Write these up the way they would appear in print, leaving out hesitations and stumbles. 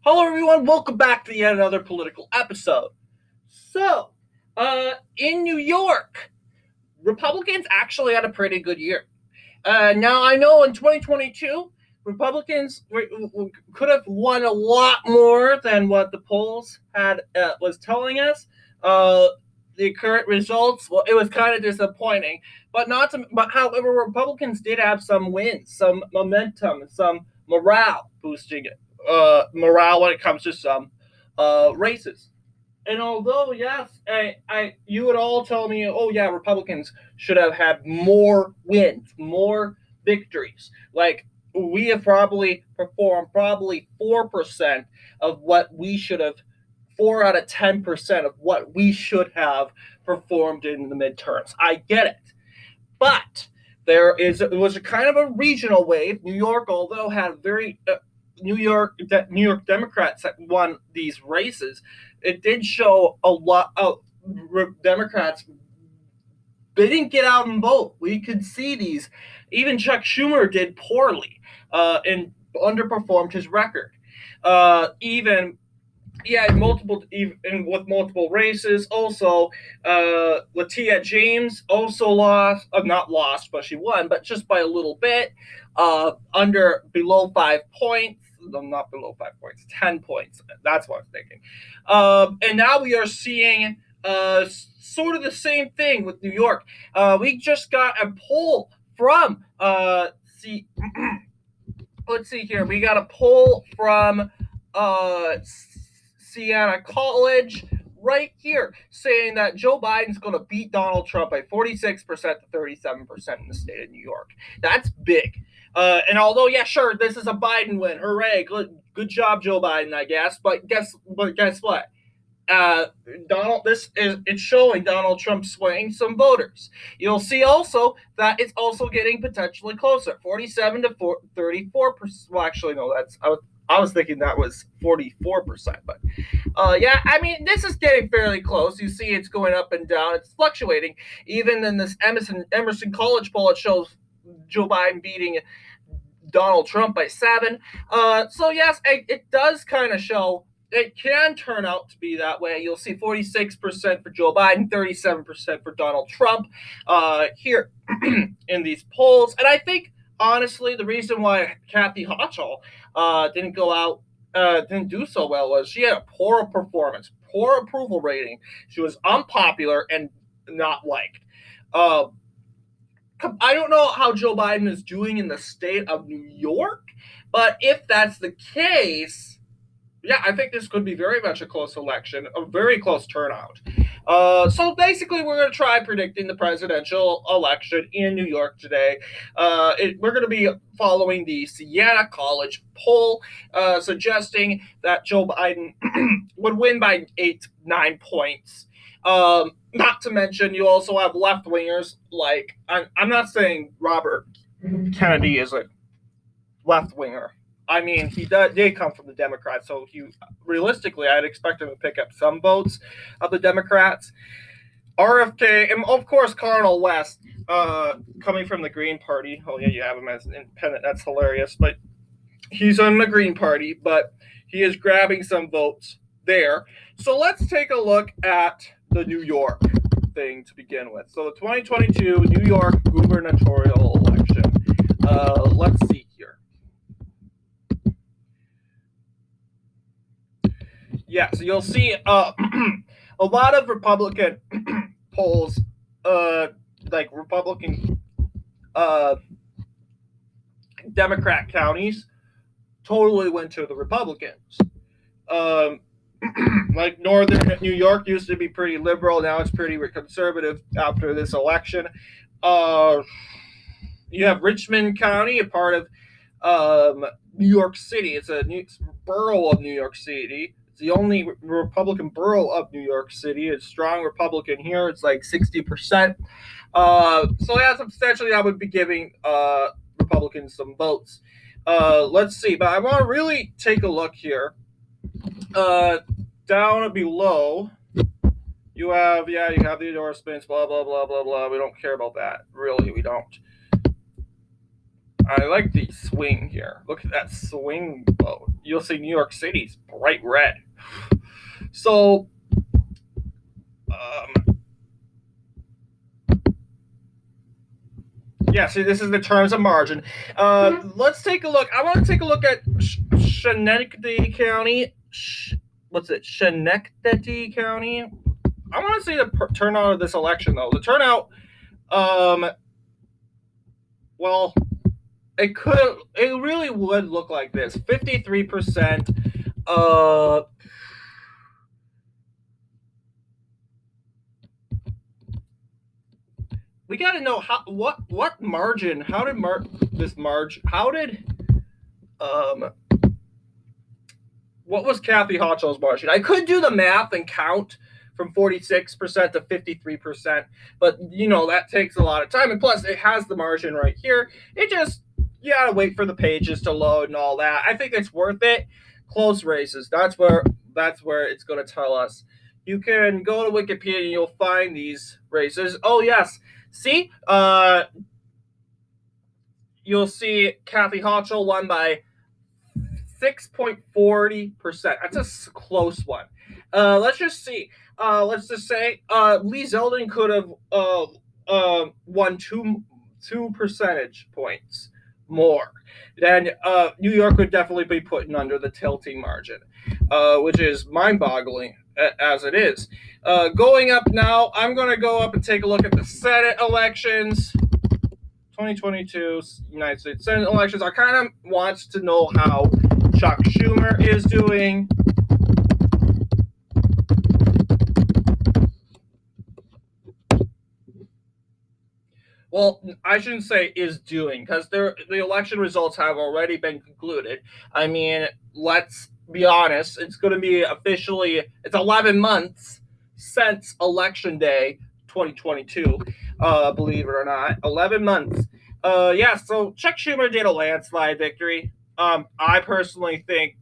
Hello, everyone. Welcome back to yet another political episode. So, in New York, Republicans actually had a pretty good year. Now, I know in 2022, Republicans could have won a lot more than what the polls had was telling us. Uh, the current results, well, it was kind of disappointing, but not to, but however, Republicans did have some wins, some momentum, some morale boosting morale when it comes to some races. And although yes, you would all tell me, oh yeah, Republicans should have had more wins, more victories. Like we have probably performed probably 4% of what we should have, 4 out of 10% of what we should have performed in the midterms. I get it, but it was a kind of a regional wave. New York, although had very New York Democrats that won these races, it did show a lot of Democrats. They didn't get out and vote. We could see these. Even Chuck Schumer did poorly and underperformed his record. Even yeah, multiple even with multiple races. Also, Latia James also lost, not lost, but she won, but just by a little bit, under below 5 points. No, not below 5 points, 10 points. That's what I was thinking. And now we are seeing sort of the same thing with New York. We just got a poll from see. Let's see here. We got a poll from Siena College right here saying that Joe Biden's going to beat Donald Trump by 46% to 37% in the state of New York. That's big. And although, yeah, sure, this is a Biden win. Hooray. Good job, Joe Biden, I guess. But guess what? It's showing Donald Trump swaying some voters. You'll see also that it's also getting potentially closer, 47 to 34%. Well, actually, no, I was thinking that was 44%, but yeah, I mean, this is getting fairly close. You see, it's going up and down. It's fluctuating. Even in this Emerson College poll, it shows Joe Biden beating Donald Trump by 7. So yes, it does kind of show it can turn out to be that way. You'll see 46% for Joe Biden, 37% for Donald Trump here in these polls. And I think, honestly, the reason why Kathy Hochul didn't go out, didn't do so well was she had a poor performance, poor approval rating. She was unpopular and not liked. Uh, I don't know how Joe Biden is doing in the state of New York, but if that's the case, yeah, I think this could be very much a close election, a very close turnout. So basically, we're going to try predicting the presidential election in New York today. We're going to be following the Siena College poll, suggesting that Joe Biden would win by 8, 9 points. Not to mention, you also have left wingers like I'm not saying Robert Kennedy is a left winger. I mean, he did come from the Democrats, so realistically, I'd expect him to pick up some votes of the Democrats. RFK, and of course, Cornel West, coming from the Green Party. Oh, yeah, you have him as an independent. That's hilarious. But he's on the Green Party, but he is grabbing some votes there. So let's take a look at the New York thing to begin with. So the 2022 New York gubernatorial election. Let's see here. Yeah, so you'll see a lot of Republican polls, like Republican Democrat counties, totally went to the Republicans. Like northern New York used to be pretty liberal, now it's pretty conservative after this election. You have Richmond County, a part of New York City. It's a borough of New York City. It's the only Republican borough of New York City. It's strong Republican here. It's like 60%. So yeah, substantially, I would be giving Republicans some votes. Let's see, but I want to really take a look here. Down below, you have the endorsements, blah blah blah blah blah. We don't care about that, really. We don't. I like the swing here. Look at that swing vote. you'll see New York City's bright red. So, yeah, see, this is the terms of margin. Let's take a look. I want to take a look at Schenectady County. What's it? Schenectady County. I want to see the turnout of this election, though. The turnout, well, it really would look like this: 53%. We got to know what margin. How did what was Kathy Hochul's margin? I could do the math and count from 46% to 53%, but that takes a lot of time, and plus it has the margin right here. It just, you gotta wait for the pages to load and all that. I think it's worth it. Close races. That's where it's going to tell us. You can go to Wikipedia and you'll find these races. Oh yes, see, you'll see Kathy Hochul won by 6.40%. That's a close one. Let's just see. Let's just say Lee Zeldin could have won two percentage points more. Then New York would definitely be putting under the tilting margin, which is mind-boggling as it is. Going up now, I'm going to go up and take a look at the Senate elections. 2022 United States Senate elections. I kind of want to know how Chuck Schumer is doing. Well, I shouldn't say is doing, because the election results have already been concluded. I mean, let's be honest. It's going to be officially, it's 11 months since Election Day 2022, believe it or not. 11 months. Yeah, so Chuck Schumer did a landslide victory. I personally think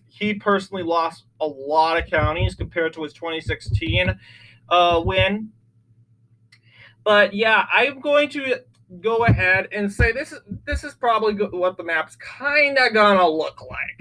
he personally lost a lot of counties compared to his 2016 win. But yeah, I'm going to go ahead and say this is probably what the map's kind of gonna look like.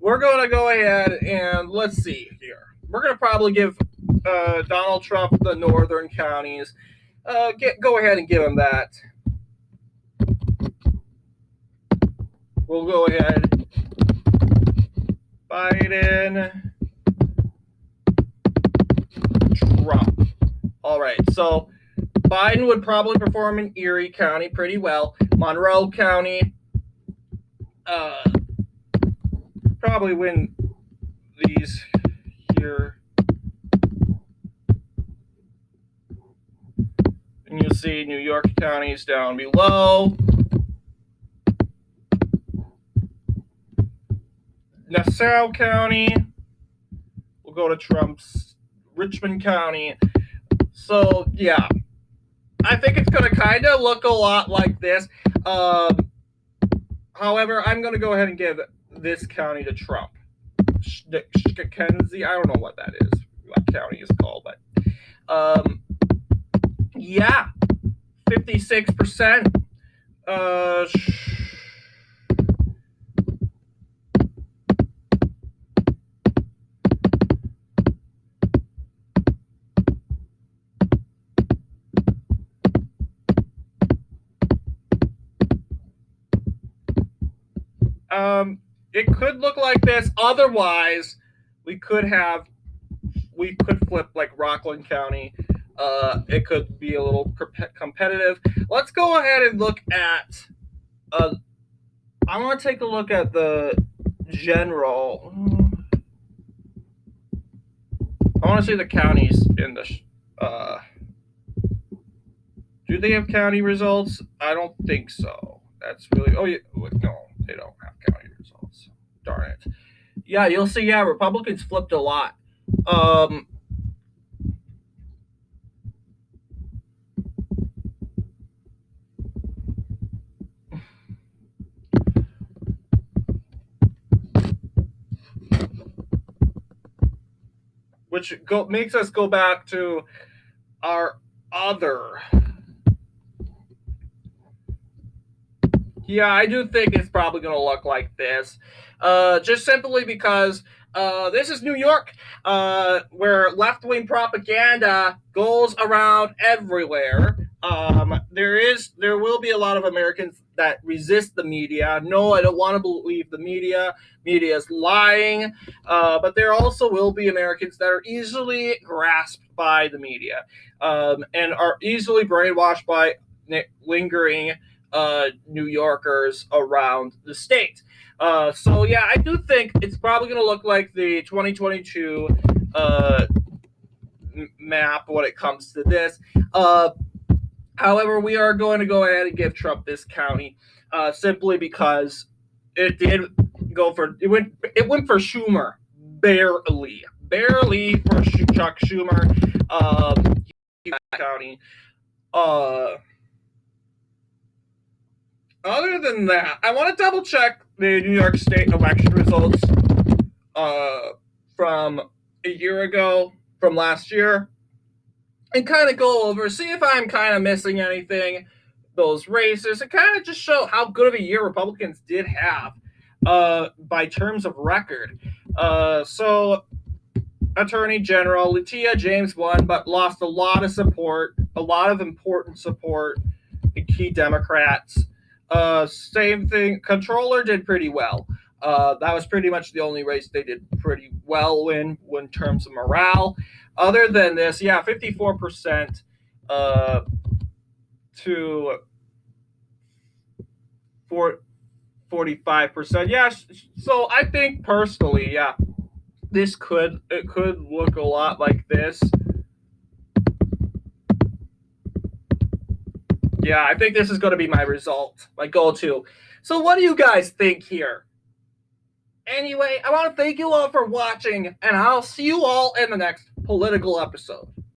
We're gonna go ahead and let's see here. We're gonna probably give Donald Trump the northern counties. Go ahead and give him that. We'll go ahead. Biden, Trump. All right, so Biden would probably perform in Erie County pretty well. Monroe County, probably win these here. And you'll see New York counties down below. Nassau County, we'll go to Trump's. Richmond County. So, yeah. I think it's going to kind of look a lot like this. However, I'm going to go ahead and give this county to Trump. Kenzie, I don't know what that is, what county is called, but yeah, 56%. It could look like this. Otherwise, we could flip like Rockland County. It could be a little competitive. Let's go ahead and look at. I want to take a look at the general. I want to see the counties in the. Do they have county results? I don't think so. That's really. Oh, yeah. No, they don't have county results. Darn it. Yeah, you'll see. Yeah, Republicans flipped a lot. Which makes us go back to our other. Yeah, I do think it's probably going to look like this. Just simply because this is New York, where left wing propaganda goes around everywhere. There will be a lot of Americans that resist the media. No, I don't want to believe the media. Media is lying. But there also will be Americans that are easily grasped by the media, and are easily brainwashed by lingering New Yorkers around the state. So yeah, I do think it's probably going to look like the 2022 uh, map when it comes to this. However, we are going to go ahead and give Trump this county simply because it did go for it went for Schumer barely for Chuck Schumer county. Uh, Other than that, I want to double check the New York State election results uh, from a year ago, from last year, and kind of go over, see if I'm kind of missing anything, those races, and kind of just show how good of a year Republicans did have by terms of record. So, Attorney General Letitia James won, but lost a lot of support, a lot of important support in key Democrats. Same thing. Controller did pretty well. That was pretty much the only race they did pretty well in terms of morale. Other than this, yeah, 54% to 45%. Yeah, so I think personally, yeah, it could look a lot like this. Yeah, I think this is going to be my result, my go-to. So what do you guys think here? Anyway, I want to thank you all for watching, and I'll see you all in the next political episode.